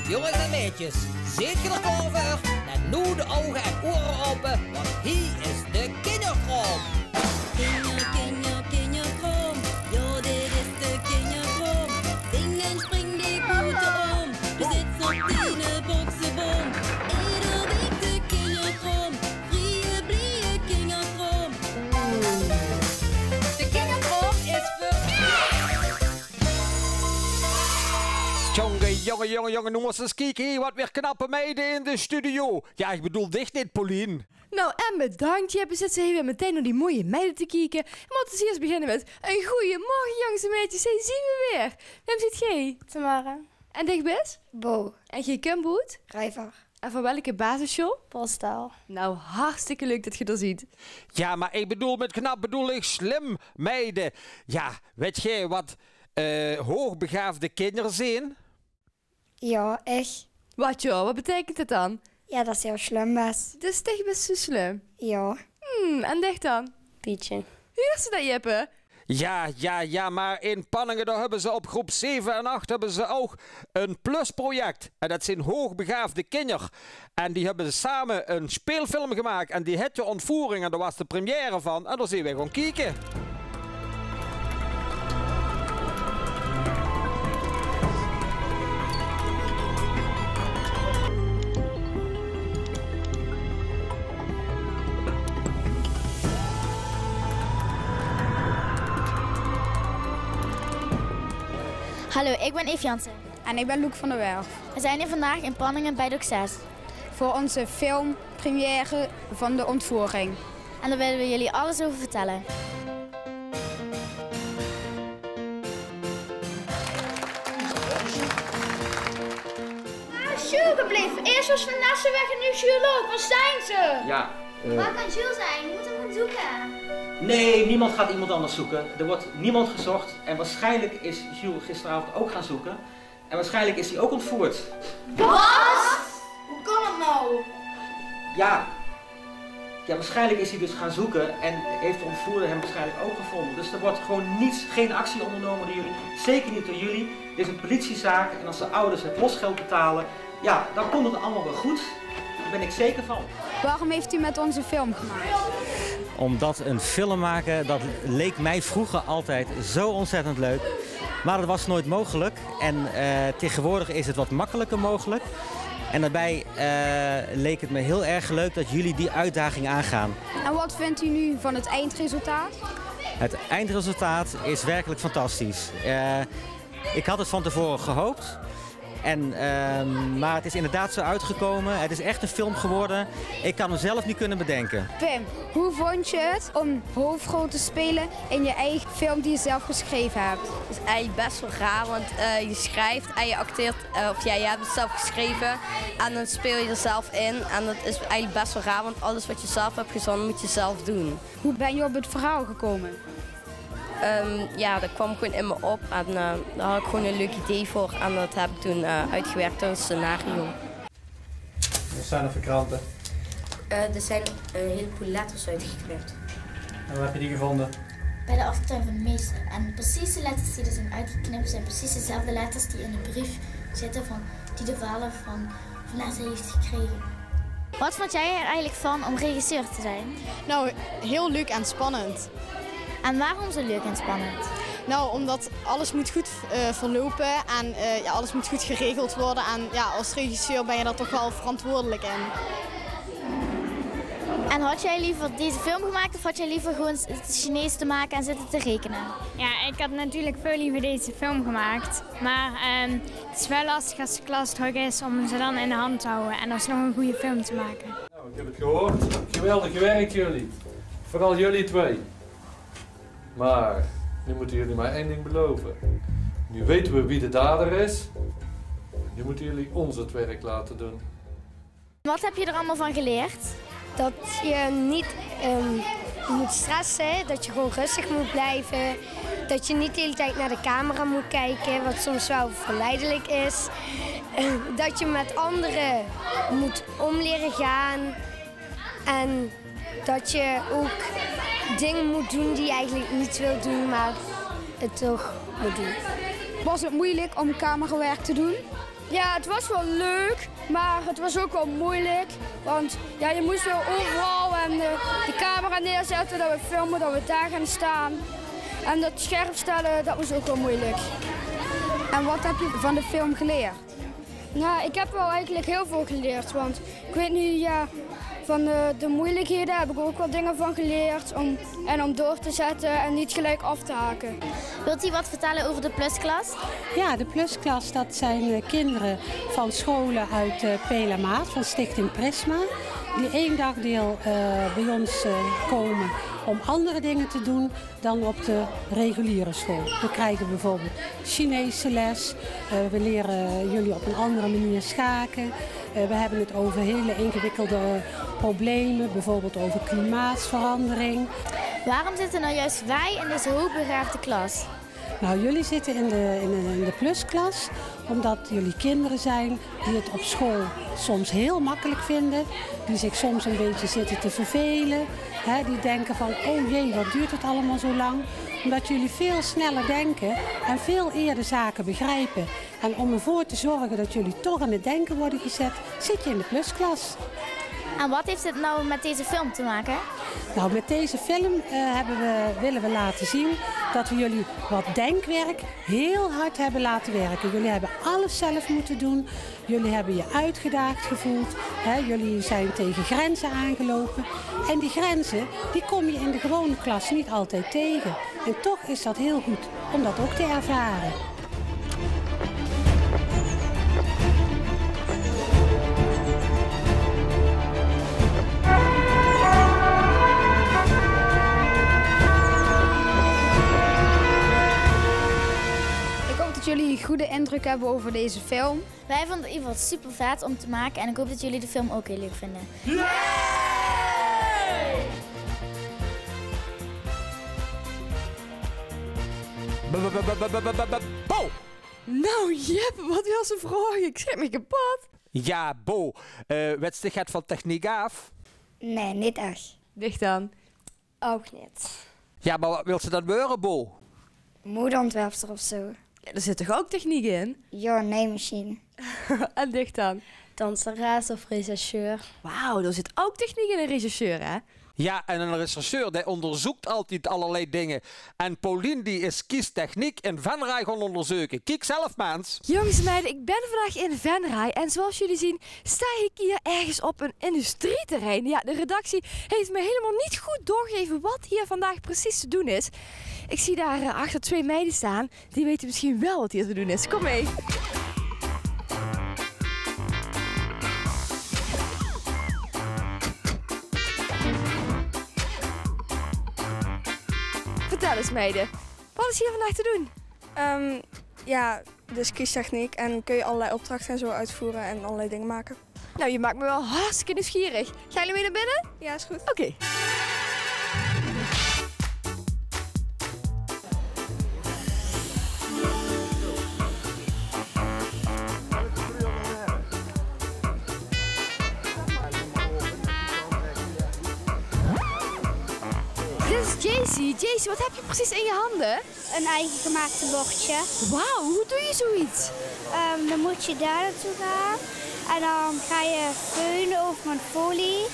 jongens en meisjes, zit je er klaar voor? En nu de ogen en oren open, want hier is de kinderkrom. Kinderkrom, ja dit is de kinderkrom. Ding en spring die boter om, we zitten op die boxenboom. Ieder week de kinderkrom, vrije blije kinderkrom. De kinderkrom is voor... Jongen, noem eens eens kijken. Wat weer knappe meiden in de studio. Ja, ik bedoel dicht niet, Paulien. Nou, en bedankt. Je zit ze weer meteen naar die mooie meiden te kijken. We moeten eerst beginnen met een goeiemorgen, jongens en meisjes. Hey, zien we weer. Wem zit jij? Tamara. En dichtbest? Bo. En jij Kumboet? Rijvar. En van welke basisschool? Polstaal. Nou, hartstikke leuk dat je er ziet. Ja, maar ik bedoel met knap bedoel ik slim meiden. Ja, weet jij wat hoogbegaafde kinderen zijn? Ja, echt. Wat joh, wat betekent het dan? Ja, dat is heel slim best. Het is echt best zo slim. Ja. En dicht dan? Pietje. Hoe is dat, Jeppe? Ja, maar in Panningen daar hebben ze op groep 7 en 8 hebben ze ook een plusproject. En dat zijn hoogbegaafde kinderen. En die hebben samen een speelfilm gemaakt. En die had je ontvoering en daar was de première van. En daar zijn we gaan kijken. Hallo, ik ben Eve Jansen. En ik ben Loek van der Werf. We zijn hier vandaag in Panningen bij Dok 6. Voor onze filmpremière van de ontvoering. En daar willen we jullie alles over vertellen. Jules gebleven. Eerst was Vanessa weg en nu Jules ook. Waar zijn ze? Ja. Waar kan Jules zijn? Je moet hem gaan zoeken. Nee, niemand gaat iemand anders zoeken. Er wordt niemand gezocht. En waarschijnlijk is Jules gisteravond ook gaan zoeken. En waarschijnlijk is hij ook ontvoerd. Wat? Hoe kan het nou? Ja, waarschijnlijk is hij dus gaan zoeken en heeft de ontvoerder hem waarschijnlijk ook gevonden. Dus er wordt gewoon geen actie ondernomen door jullie. Zeker niet door jullie. Dit is een politiezaak en als de ouders het losgeld betalen, ja, dan komt het allemaal wel goed. Daar ben ik zeker van. Waarom heeft u met onze film gemaakt? Omdat een film maken, dat leek mij vroeger altijd zo ontzettend leuk. Maar dat was nooit mogelijk. En tegenwoordig is het wat makkelijker mogelijk. En daarbij leek het me heel erg leuk dat jullie die uitdaging aangaan. En wat vindt u nu van het eindresultaat? Het eindresultaat is werkelijk fantastisch. Ik had het van tevoren gehoopt. Maar het is inderdaad zo uitgekomen. Het is echt een film geworden. Ik kan hem zelf niet kunnen bedenken. Pim, hoe vond je het om hoofdrol te spelen in je eigen film die je zelf geschreven hebt? Het is eigenlijk best wel raar, want je schrijft en je acteert, je hebt het zelf geschreven en dan speel je er zelf in. En dat is eigenlijk best wel raar, want alles wat je zelf hebt gezonnen moet je zelf doen. Hoe ben je op het verhaal gekomen? Ja, dat kwam gewoon in me op en daar had ik gewoon een leuk idee voor en dat heb ik toen uitgewerkt in een scenario. Wat zijn er voor kranten? Er zijn een heleboel letters uitgeknipt. En waar heb je die gevonden? Bij de achtertuin van de meester. En precies de letters die er zijn uitgeknipt zijn precies dezelfde letters die in de brief zitten die de vader van Vanessa heeft gekregen. Wat vond jij er eigenlijk van om regisseur te zijn? Nou, heel leuk en spannend. En waarom zo leuk en spannend? Nou, omdat alles moet goed verlopen en alles moet goed geregeld worden. En ja, als regisseur ben je daar toch wel verantwoordelijk in. En had jij liever deze film gemaakt of had jij liever gewoon het Chinees te maken en zitten te rekenen? Ja, ik had natuurlijk veel liever deze film gemaakt. Maar het is wel lastig als de klas druk is om ze dan in de hand te houden en alsnog een goede film te maken. Nou, ik heb het gehoord. Geweldig gewerkt jullie. Vooral jullie twee. Maar nu moeten jullie mij één ding beloven. Nu weten we wie de dader is. Nu moeten jullie ons het werk laten doen. Wat heb je er allemaal van geleerd? Dat je niet moet stressen, dat je gewoon rustig moet blijven. Dat je niet de hele tijd naar de camera moet kijken, wat soms wel verleidelijk is. Dat je met anderen moet leren gaan. En dat je ook dingen moet doen die je eigenlijk niet wilt doen, maar het toch moet doen. Was het moeilijk om camerawerk te doen? Ja, het was wel leuk, maar het was ook wel moeilijk. Want ja, je moest wel overal en de camera neerzetten, dat we filmen, dat we daar gaan staan. En dat scherp stellen, dat was ook wel moeilijk. En wat heb je van de film geleerd? Nou, ik heb wel eigenlijk heel veel geleerd, want ik weet nu, ja, van de moeilijkheden heb ik ook wel dingen van geleerd. Om door te zetten en niet gelijk af te haken. Wilt u wat vertellen over de plusklas? Ja, de plusklas, dat zijn kinderen van scholen uit Pelamaat, van Stichting Prisma. Die 1 dagdeel bij ons komen om andere dingen te doen dan op de reguliere school. We krijgen bijvoorbeeld Chinese les, we leren jullie op een andere manier schaken. We hebben het over hele ingewikkelde problemen, bijvoorbeeld over klimaatsverandering. Waarom zitten nou juist wij in deze hoogbegaafde klas? Nou, jullie zitten in de plusklas omdat jullie kinderen zijn die het op school soms heel makkelijk vinden. Die zich soms een beetje zitten te vervelen. Hè, die denken van, oh jee, wat duurt het allemaal zo lang? Omdat jullie veel sneller denken en veel eerder zaken begrijpen. En om ervoor te zorgen dat jullie toch aan het denken worden gezet, zit je in de plusklas. En wat heeft dit nou met deze film te maken? Nou, met deze film willen we laten zien dat we jullie wat denkwerk heel hard hebben laten werken. Jullie hebben alles zelf moeten doen. Jullie hebben je uitgedaagd gevoeld. Jullie zijn tegen grenzen aangelopen. En die grenzen, die kom je in de gewone klas niet altijd tegen. En toch is dat heel goed om dat ook te ervaren. Jullie een goede indruk hebben over deze film. Wij vonden het in ieder geval super vet om te maken en ik hoop dat jullie de film ook heel leuk vinden. Yay! Bo! Nou Jep, wat was een vraag? Ik schrik me kapot. Ja, Bo. Weet je van techniek af? Nee, niet echt. Dicht dan. Ook niet. Ja, maar wat wil ze dan worden, Bo? Modeontwerpster of zo. Ja, er zit toch ook techniek in? Ja, naaimachine. En dicht dan. Danseres of regisseur. Wauw, er zit ook techniek in een regisseur, hè? Ja, en een regisseur die onderzoekt altijd allerlei dingen. En Paulien die is kiestechniek in Venray gaan onderzoeken. Kijk zelf, mens. Jongens en meiden, ik ben vandaag in Venray. En zoals jullie zien sta ik hier ergens op een industrieterrein. Ja, de redactie heeft me helemaal niet goed doorgegeven wat hier vandaag precies te doen is. Ik zie daar achter 2 meiden staan. Die weten misschien wel wat hier te doen is. Kom mee. Vertel eens meiden, wat is hier vandaag te doen? Ja, dus kiestechniek en kun je allerlei opdrachten en zo uitvoeren en allerlei dingen maken. Nou, je maakt me wel hartstikke nieuwsgierig. Gaan jullie mee naar binnen? Ja, is goed. Oké. Dit is JC. JC, wat heb je precies in je handen? Een eigen gemaakte bordje. Wauw, hoe doe je zoiets? Dan moet je daar naartoe gaan. En dan ga je veunen over een folie.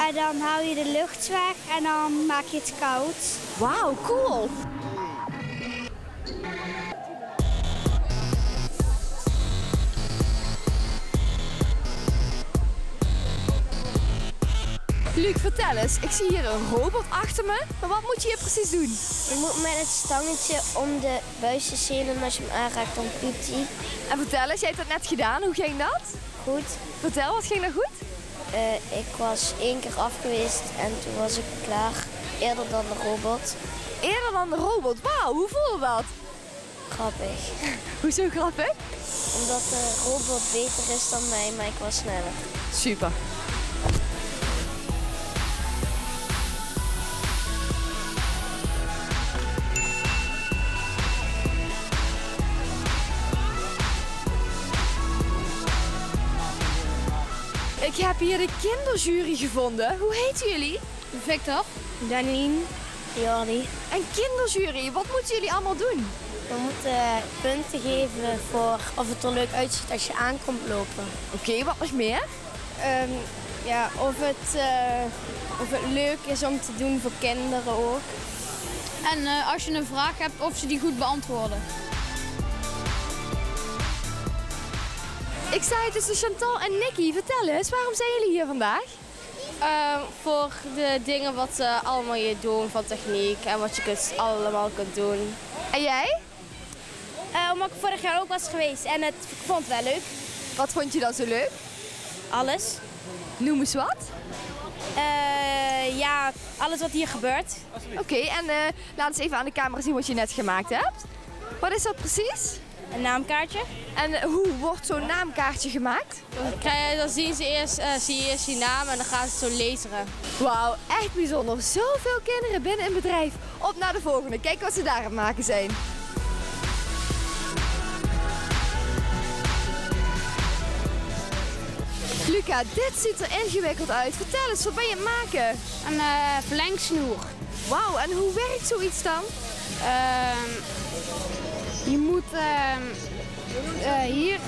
En dan haal je de lucht weg en dan maak je het koud. Wauw, cool. Luc, vertel eens. Ik zie hier een robot achter me. Maar wat moet je hier precies doen? Je moet met het stangetje om de buis te zelen en als je hem aanraakt dan piept hij. En vertel eens, jij hebt dat net gedaan. Hoe ging dat? Goed. Vertel, wat ging er goed? Ik was 1 keer af geweest en toen was ik klaar. Eerder dan de robot. Eerder dan de robot? Wauw, hoe voelde dat? Grappig. Hoezo grappig? Omdat de robot beter is dan mij, maar ik was sneller. Super. Ik heb hier de kinderjury gevonden. Hoe heten jullie? Victor. Janine. Jordi. En kinderjury, wat moeten jullie allemaal doen? We moeten punten geven voor of het er leuk uitziet als je aankomt lopen. Oké, wat nog meer? Ja, of het leuk is om te doen voor kinderen ook. En als je een vraag hebt, of ze die goed beantwoorden. Ik sta hier tussen Chantal en Nicky. Vertel eens, waarom zijn jullie hier vandaag? Voor de dingen wat ze allemaal hier doen van techniek en wat je allemaal kunt doen. En jij? Omdat ik vorig jaar ook was geweest en ik vond het wel leuk. Wat vond je dan zo leuk? Alles. Noem eens wat. Ja, alles wat hier gebeurt. Oké, en laat eens even aan de camera zien wat je net gemaakt hebt. Wat is dat precies? Een naamkaartje. En hoe wordt zo'n naamkaartje gemaakt? Dan zien ze eerst je naam en dan gaan ze zo lezen. Wauw, echt bijzonder. Zoveel kinderen binnen een bedrijf. Op naar de volgende. Kijk wat ze daar aan het maken zijn. Luca, dit ziet er ingewikkeld uit. Vertel eens, wat ben je aan het maken? Een verlengsnoer. Wauw, en hoe werkt zoiets dan? Je moet hier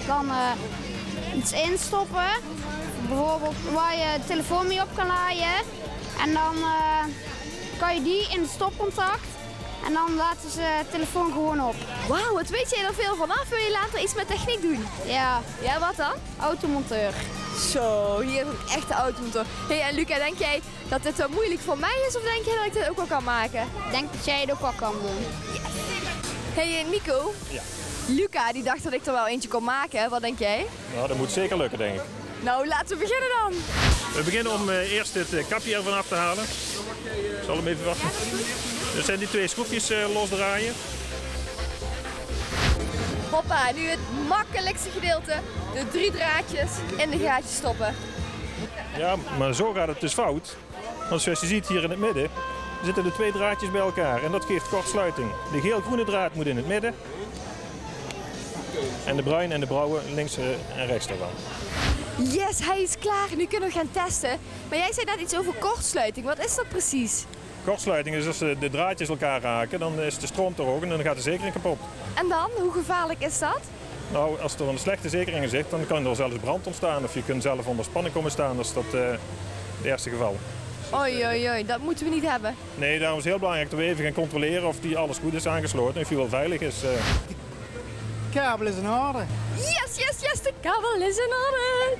dan iets instoppen. Bijvoorbeeld waar je telefoon mee op kan laaien. En dan kan je die in het stopcontact. En dan laten ze de telefoon gewoon op. Wauw, wat weet jij er veel vanaf? Wil je later iets met techniek doen? Ja. Ja, wat dan? Automonteur. Zo, hier is een echte automonteur. Hey, en Luca, denk jij dat dit zo moeilijk voor mij is of denk jij dat ik dit ook wel kan maken? Ik denk dat jij het ook wel kan doen. Yes. Hey Nico. Ja. Luca die dacht dat ik er wel eentje kon maken. Wat denk jij? Nou, dat moet zeker lukken, denk ik. Nou, laten we beginnen dan. We beginnen om eerst het kapje ervan af te halen. Ik zal hem even wachten. Er zijn die 2 schroefjes losdraaien. Hoppa, nu het makkelijkste gedeelte. De 3 draadjes in de gaatjes stoppen. Ja, maar zo gaat het dus fout. Want zoals je ziet hier in het midden zitten de 2 draadjes bij elkaar. En dat geeft kortsluiting. De geel-groene draad moet in het midden. En de bruine en de blauwe links en rechts daarvan. Yes, hij is klaar. Nu kunnen we gaan testen. Maar jij zei net iets over kortsluiting. Wat is dat precies? Kortsluiting is als de draadjes elkaar raken, dan is de stroom te hoog en dan gaat de zekering kapot. En dan? Hoe gevaarlijk is dat? Nou, als er een slechte zekering in zit, dan kan er zelfs brand ontstaan. Of je kunt zelf onder spanning komen staan. Dat is het eerste geval. Oei, oei, oei. Dat moeten we niet hebben. Nee, daarom is het heel belangrijk dat we even gaan controleren of die alles goed is aangesloten en of die wel veilig is. De kabel is in orde. Yes, yes, yes, de kabel is in orde.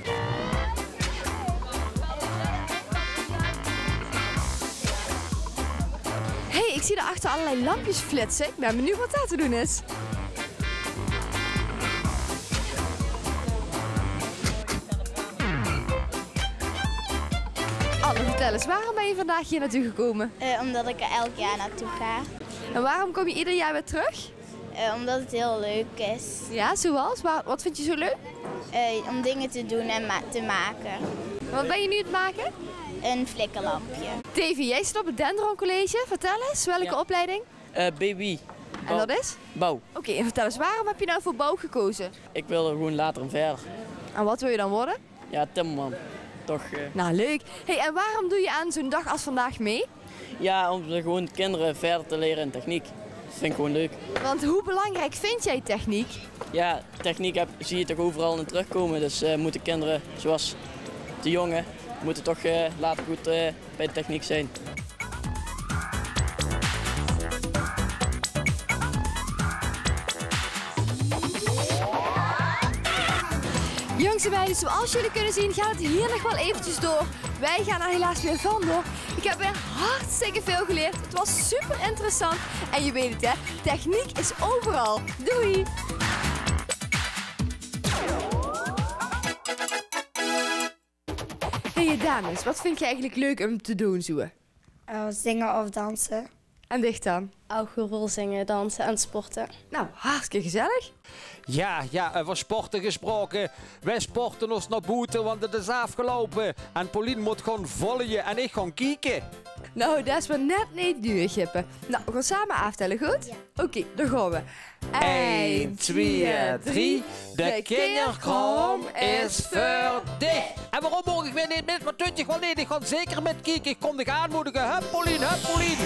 Hey, ik zie daarachter allerlei lampjes flitsen. Ik ben benieuwd wat daar te doen is. Anne, vertel eens, waarom ben je vandaag hier naartoe gekomen? Omdat ik er elk jaar naartoe ga. En waarom kom je ieder jaar weer terug? Omdat het heel leuk is. Ja, zoals? Wat vind je zo leuk? Om dingen te doen en te maken. Wat ben je nu aan het maken? Een flikkerlampje. Davy, jij zit op het Dendron College. Vertel eens, welke opleiding? BB. En dat is? Bouw. Oké, en vertel eens, waarom heb je nou voor bouw gekozen? Ik wil er gewoon later en verder. En wat wil je dan worden? Ja, timmerman. Toch. Nou, leuk. Hey, en waarom doe je aan zo'n dag als vandaag mee? Ja, om gewoon kinderen verder te leren in techniek. Dat vind ik gewoon leuk. Want hoe belangrijk vind jij techniek? Ja, techniek zie je toch overal in terugkomen. Dus moeten kinderen, zoals de jongen, moeten toch later goed bij de techniek zijn. Jongens en meiden, zoals jullie kunnen zien gaat het hier nog wel eventjes door. Wij gaan er helaas weer van door. Ik heb weer hartstikke veel geleerd. Het was super interessant. En je weet het hè, techniek is overal. Doei! Hey dames, wat vind je eigenlijk leuk om te doen zo? Zingen of dansen. En dicht dan? Ook gewoon zingen, dansen en sporten. Nou, hartstikke gezellig. Ja, over sporten gesproken. Wij sporten ons naar buiten, want het is afgelopen. En Pauline moet gewoon volgen en ik gewoon kijken. Nou, dat is maar net niet duur, Gippen. Nou, we gaan samen aftellen, goed? Ja. Oké, daar gaan we. 1, 2, 3. De kinderkrom is verdicht. En waarom mogen ik weer niet met mijn tutje? Want nee, ik ga zeker met kijken. Ik kom dich aanmoedigen. Hup, Pauline, hup, Pauline.